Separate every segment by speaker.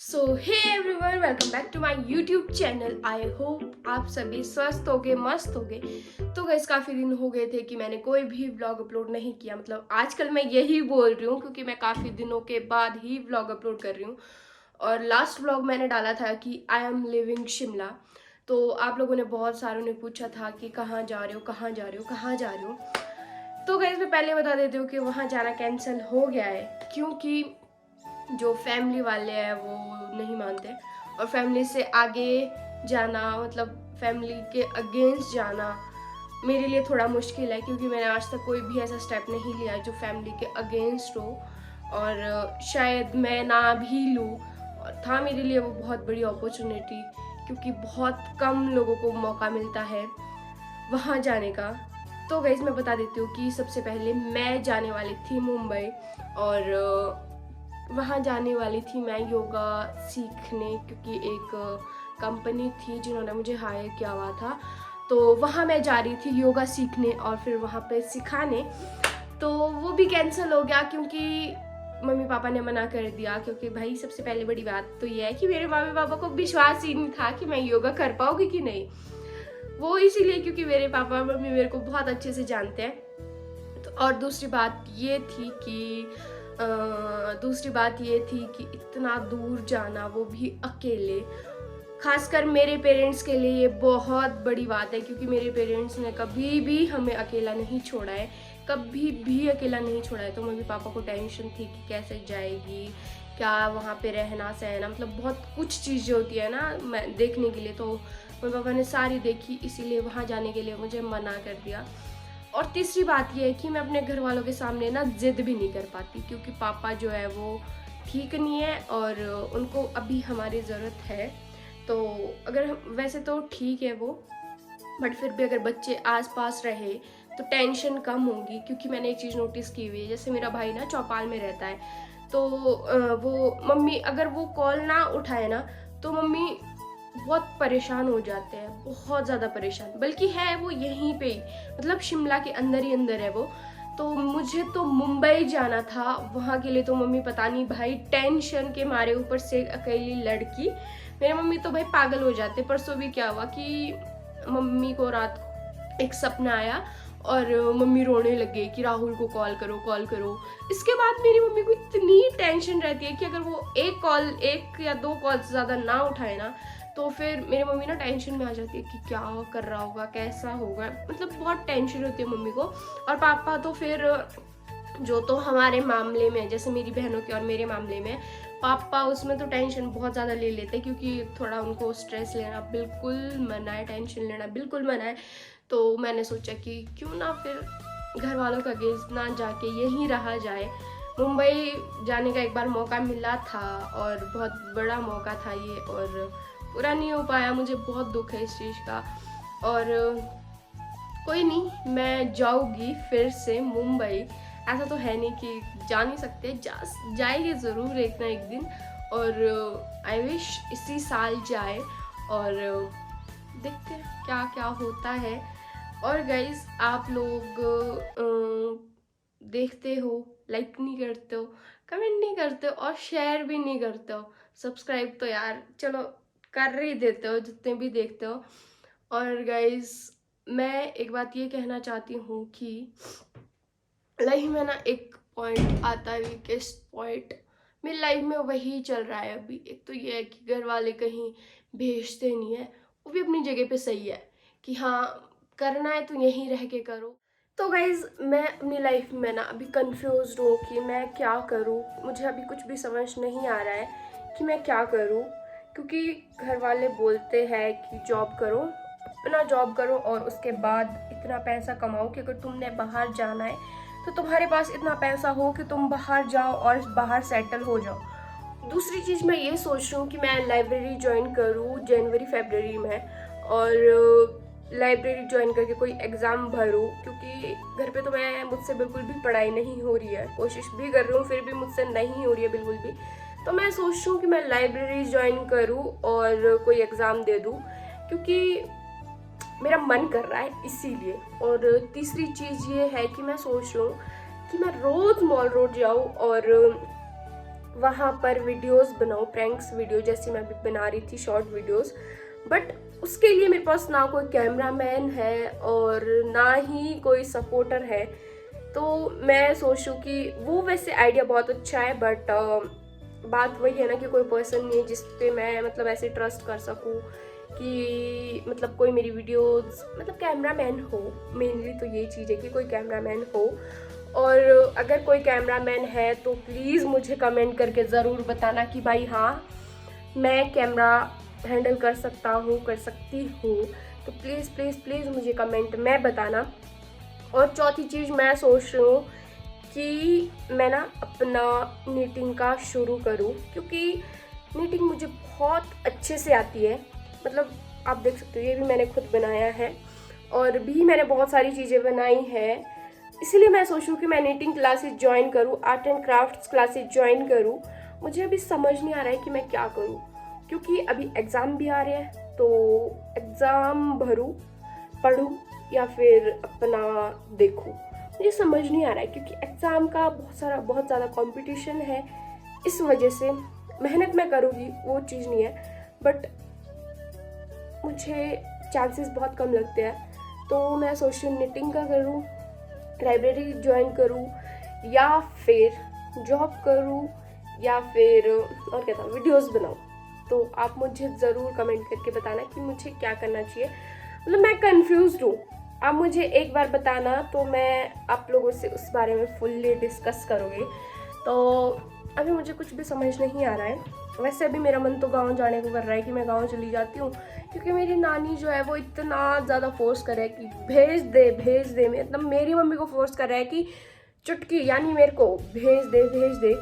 Speaker 1: So hey everyone, welcome back to my YouTube channel. I hope आप सभी स्वस्थ होगे, मस्त होगे। तो गैस काफ़ी दिन हो गए थे कि मैंने कोई भी व्लॉग अपलोड नहीं किया। मतलब आजकल मैं यही बोल रही हूँ क्योंकि मैं काफ़ी दिनों के बाद ही व्लॉग अपलोड कर रही हूँ। और लास्ट व्लॉग मैंने डाला था कि आई एम लिविंग शिमला। तो आप लोगों ने बहुत सारों ने पूछा था कि कहाँ जा रहे हो, कहाँ जा रहे हो, कहाँ जा रहे हो। तो गैस मैं पहले बता देती हूँ कि वहाँ जाना कैंसिल हो गया है क्योंकि जो फैमिली वाले हैं वो नहीं मानते। और फैमिली से आगे जाना, मतलब फैमिली के अगेंस्ट जाना मेरे लिए थोड़ा मुश्किल है क्योंकि मैंने आज तक कोई भी ऐसा स्टेप नहीं लिया जो फैमिली के अगेंस्ट हो। और शायद मैं ना भी लूँ। और था मेरे लिए वो बहुत बड़ी अपॉर्चुनिटी क्योंकि बहुत कम लोगों को मौका मिलता है वहाँ जाने का। तो गैस मैं बता देती हूँ कि सबसे पहले मैं जाने वाली थी मुंबई। और वहाँ जाने वाली थी मैं योगा सीखने क्योंकि एक कंपनी थी जिन्होंने मुझे हायर किया हुआ था। तो वहाँ मैं जा रही थी योगा सीखने और फिर वहाँ पे सिखाने। तो वो भी कैंसिल हो गया क्योंकि मम्मी पापा ने मना कर दिया क्योंकि भाई सबसे पहले बड़ी बात तो ये है कि मेरे मम्मी पापा को विश्वास ही नहीं था कि मैं योगा कर पाऊँगी कि नहीं। वो इसीलिए क्योंकि मेरे पापा मम्मी मेरे को बहुत अच्छे से जानते हैं। तो और दूसरी बात ये थी कि इतना दूर जाना, वो भी अकेले। खासकर मेरे पेरेंट्स के लिए ये बहुत बड़ी बात है क्योंकि मेरे पेरेंट्स ने कभी भी हमें अकेला नहीं छोड़ा है, कभी भी अकेला नहीं छोड़ा है। तो मम्मी पापा को टेंशन थी कि कैसे जाएगी, क्या वहाँ पे रहना सहना, मतलब बहुत कुछ चीज़ें होती है ना मैं देखने के लिए। तो मम्मी पापा ने सारी देखी, इसीलिए वहाँ जाने के लिए मुझे मना कर दिया। और तीसरी बात ये है कि मैं अपने घर वालों के सामने ना जिद भी नहीं कर पाती क्योंकि पापा जो है वो ठीक नहीं है और उनको अभी हमारी ज़रूरत है। तो अगर वैसे तो ठीक है वो, बट फिर भी अगर बच्चे आस पास रहे तो टेंशन कम होगी क्योंकि मैंने एक चीज़ नोटिस की हुई है। जैसे मेरा भाई ना चौपाल में रहता है, तो वो मम्मी अगर वो कॉल ना उठाए ना तो मम्मी बहुत परेशान हो जाते हैं, बहुत ज़्यादा परेशान। बल्कि है वो यहीं पे ही, मतलब शिमला के अंदर ही अंदर है वो। तो मुझे तो मुंबई जाना था, वहाँ के लिए तो मम्मी पता नहीं भाई टेंशन के मारे, ऊपर से अकेली लड़की, मेरे मम्मी तो भाई पागल हो जाते। परसों भी क्या हुआ कि मम्मी को रात को एक सपना आया और मम्मी रोने लग गई कि राहुल को कॉल करो, कॉल करो। इसके बाद मेरी मम्मी को इतनी टेंशन रहती है कि अगर वो एक या दो कॉल से ज़्यादा ना उठाए ना तो फिर मेरी मम्मी ना टेंशन में आ जाती है कि क्या कर रहा होगा, कैसा होगा, मतलब बहुत टेंशन होती है मम्मी को। और पापा तो फिर जो तो हमारे मामले में, जैसे मेरी बहनों के और मेरे मामले में, पापा उसमें तो टेंशन बहुत ज़्यादा ले लेते हैं क्योंकि थोड़ा उनको स्ट्रेस लेना बिल्कुल मना है, टेंशन लेना बिल्कुल मना है। तो मैंने सोचा कि क्यों ना फिर घर वालों का अगेंस्ट ना जाके यहीं रहा जाए। मुंबई जाने का एक बार मौका मिला था और बहुत बड़ा मौका था ये, और पूरा नहीं हो पाया। मुझे बहुत दुख है इस चीज़ का। और कोई नहीं, मैं जाऊँगी फिर से मुंबई। ऐसा तो है नहीं कि जा नहीं सकते, जाएंगे ज़रूर एक ना एक दिन। और आई विश इसी साल जाए। और देखते हैं क्या क्या होता है। और गाइज आप लोग देखते हो, लाइक नहीं करते हो, कमेंट नहीं करते हो और शेयर भी नहीं करते हो। सब्सक्राइब तो यार चलो कर ही देते हो जितने भी देखते हो। और गाइज मैं एक बात ये कहना चाहती हूँ कि लाइफ में ना एक पॉइंट आता है, वीकेस्ट पॉइंट मेरी लाइफ में वही चल रहा है अभी। एक तो ये है कि घर वाले कहीं भेजते नहीं है, वो भी अपनी जगह पे सही है कि हाँ करना है तो यहीं रह के करो। तो गाइज मैं अपनी लाइफ में ना अभी कंफ्यूज हूँ कि मैं क्या करूँ। मुझे अभी कुछ भी समझ नहीं आ रहा है कि मैं क्या करूँ क्योंकि घर वाले बोलते हैं कि जॉब करो, अपना जॉब करो और उसके बाद इतना पैसा कमाओ कि अगर तुमने बाहर जाना है तो तुम्हारे पास इतना पैसा हो कि तुम बाहर जाओ और बाहर सेटल हो जाओ। दूसरी चीज़ मैं ये सोच रही हूँ कि मैं लाइब्रेरी ज्वाइन करूँ जनवरी फरवरी में, और लाइब्रेरी ज्वाइन करके कोई एग्ज़ाम भरूँ क्योंकि घर पे तो मुझसे बिल्कुल भी पढ़ाई नहीं हो रही है। कोशिश भी कर रही हूँ फिर भी मुझसे नहीं हो रही है बिल्कुल भी। तो मैं सोच रही हूँ कि मैं लाइब्रेरी ज्वाइन करूँ और कोई एग्ज़ाम दे दूँ क्योंकि मेरा मन कर रहा है इसीलिए। और तीसरी चीज़ ये है कि मैं सोच रही हूँ कि मैं रोज़ मॉल रोड जाऊँ और वहाँ पर वीडियोस बनाऊँ, प्रैंक्स वीडियो जैसे मैं अभी बना रही थी शॉर्ट वीडियोस। बट उसके लिए मेरे पास ना कोई कैमरामैन है और ना ही कोई सपोर्टर है। तो मैं सोचूं कि वो वैसे आइडिया बहुत अच्छा है, बट बात वही है ना कि कोई पर्सन नहीं है जिस पे मैं मतलब ऐसे ट्रस्ट कर सकूं कि मतलब कोई मेरी वीडियोस मतलब कैमरामैन हो। मेनली तो ये चीज़ है कि कोई कैमरामैन हो, और अगर कोई कैमरामैन है तो प्लीज़ मुझे कमेंट करके ज़रूर बताना कि भाई हाँ मैं कैमरा हैंडल कर सकता हूँ, कर सकती हूँ। तो प्लीज़ प्लीज़ प्लीज़ मुझे कमेंट में बताना। और चौथी चीज़ मैं सोच रही हूँ कि मैं ना अपना नीटिंग का शुरू करूँ, क्योंकि नीटिंग मुझे बहुत अच्छे से आती है। मतलब आप देख सकते हो ये भी मैंने खुद बनाया है और भी मैंने बहुत सारी चीज़ें बनाई हैं। इसीलिए मैं सोच रही हूँ कि मैं नीटिंग क्लासेस ज्वाइन करूँ, art and crafts classes join करूँ। मुझे अभी समझ नहीं आ रहा है कि मैं क्या करूँ, क्योंकि अभी एग्ज़ाम भी आ रहे हैं। तो एग्ज़ाम भरूँ, पढ़ूँ या फिर अपना देखूँ, मुझे समझ नहीं आ रहा है, क्योंकि एग्ज़ाम का बहुत ज़्यादा कंपटीशन है। इस वजह से मेहनत मैं करूँगी वो चीज़ नहीं है, बट मुझे चांसेस बहुत कम लगते हैं। तो मैं सोच रही हूँ निटिंग का करूँ, लाइब्रेरी ज्वाइन करूँ, या फिर जॉब करूँ, या फिर और क्या था वीडियोस बनाऊँ। तो आप मुझे ज़रूर कमेंट करके बताना कि मुझे क्या करना चाहिए। मतलब मैं कंफ्यूज्ड हूँ, आप मुझे एक बार बताना तो मैं आप लोगों से उस बारे में फुल्ली डिस्कस करूँगी। तो अभी मुझे कुछ भी समझ नहीं आ रहा है। वैसे अभी मेरा मन तो गांव जाने को कर रहा है कि मैं गांव चली जाती हूँ, क्योंकि मेरी नानी जो है वो इतना ज़्यादा फोर्स कर रहा है कि भेज दे मतलब मेरी मम्मी को फोर्स कर रहा है कि चुटकी यानी मेरे को भेज दे।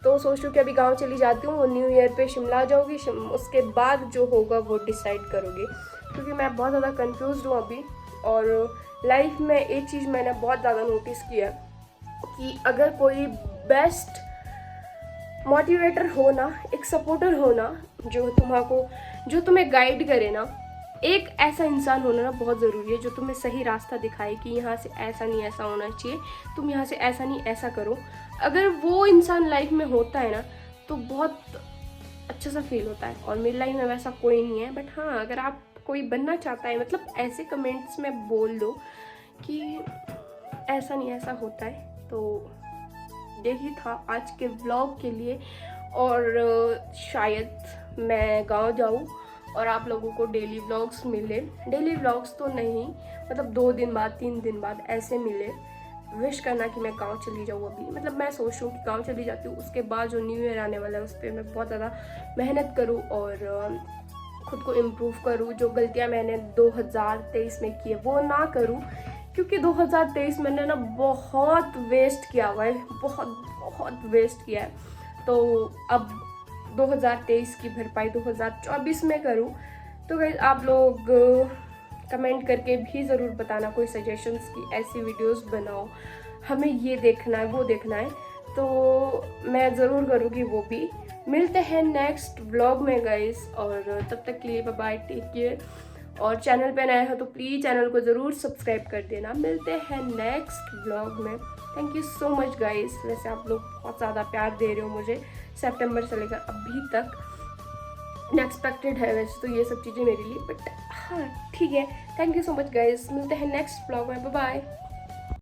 Speaker 1: तो सोच रही हूँ कि अभी गांव चली जाती हूँ, न्यू ईयर पे शिमला जाऊँगी, उसके बाद जो होगा वो डिसाइड करूँगी, क्योंकि मैं बहुत ज़्यादा कन्फ्यूज़ हूँ अभी। और लाइफ में एक चीज़ मैंने बहुत ज़्यादा नोटिस किया कि अगर कोई बेस्ट मोटिवेटर हो ना, एक सपोर्टर हो ना, जो तुम्हें गाइड करे ना, एक ऐसा इंसान होना ना बहुत ज़रूरी है जो तुम्हें सही रास्ता दिखाए कि यहाँ से ऐसा नहीं ऐसा होना चाहिए, तुम यहाँ से ऐसा नहीं ऐसा करो। अगर वो इंसान लाइफ में होता है ना तो बहुत अच्छा सा फील होता है, और मेरी लाइफ में वैसा कोई नहीं है। बट हाँ, अगर आप कोई बनना चाहता है मतलब ऐसे कमेंट्स में बोल दो कि ऐसा नहीं ऐसा होता है। तो यही था आज के व्लॉग के लिए, और शायद मैं गांव जाऊं और आप लोगों को डेली व्लॉग्स मिले। डेली व्लॉग्स तो नहीं, मतलब 2 दिन बाद 3 दिन बाद ऐसे मिले। विश करना कि मैं गांव चली जाऊँ अभी। मतलब मैं सोच रही हूँ कि गांव चली जाती हूँ, उसके बाद जो न्यू ईयर आने वाला है उस पर मैं बहुत ज़्यादा मेहनत करूँ और खुद को इम्प्रूव करूँ। जो गलतियाँ मैंने 2023 में की है वो ना करूँ, क्योंकि 2023 मैंने ना बहुत वेस्ट किया हुआ है, बहुत वेस्ट किया है। तो अब 2023 की भरपाई 2024 में करूँ। तो गाइस आप लोग कमेंट करके भी ज़रूर बताना कोई सजेशंस की ऐसी वीडियोस बनाओ, हमें ये देखना है वो देखना है, तो मैं ज़रूर करूँगी वो भी। मिलते हैं नेक्स्ट व्लॉग में गाइस, और तब तक के लिए बाय बाय, टेक केयर। और चैनल पे नए हो तो प्लीज़ चैनल को ज़रूर सब्सक्राइब कर देना। मिलते हैं नेक्स्ट व्लॉग में। Thank you so much guys. वैसे आप लोग बहुत ज़्यादा प्यार दे रहे हो मुझे सितंबर से लेकर अभी तक। अनएक्सपेक्टेड है वैसे तो ये सब चीज़ें मेरे लिए, बट हाँ ठीक है। Thank you so much guys. मिलते हैं नेक्स्ट व्लॉग में, बाय बाय।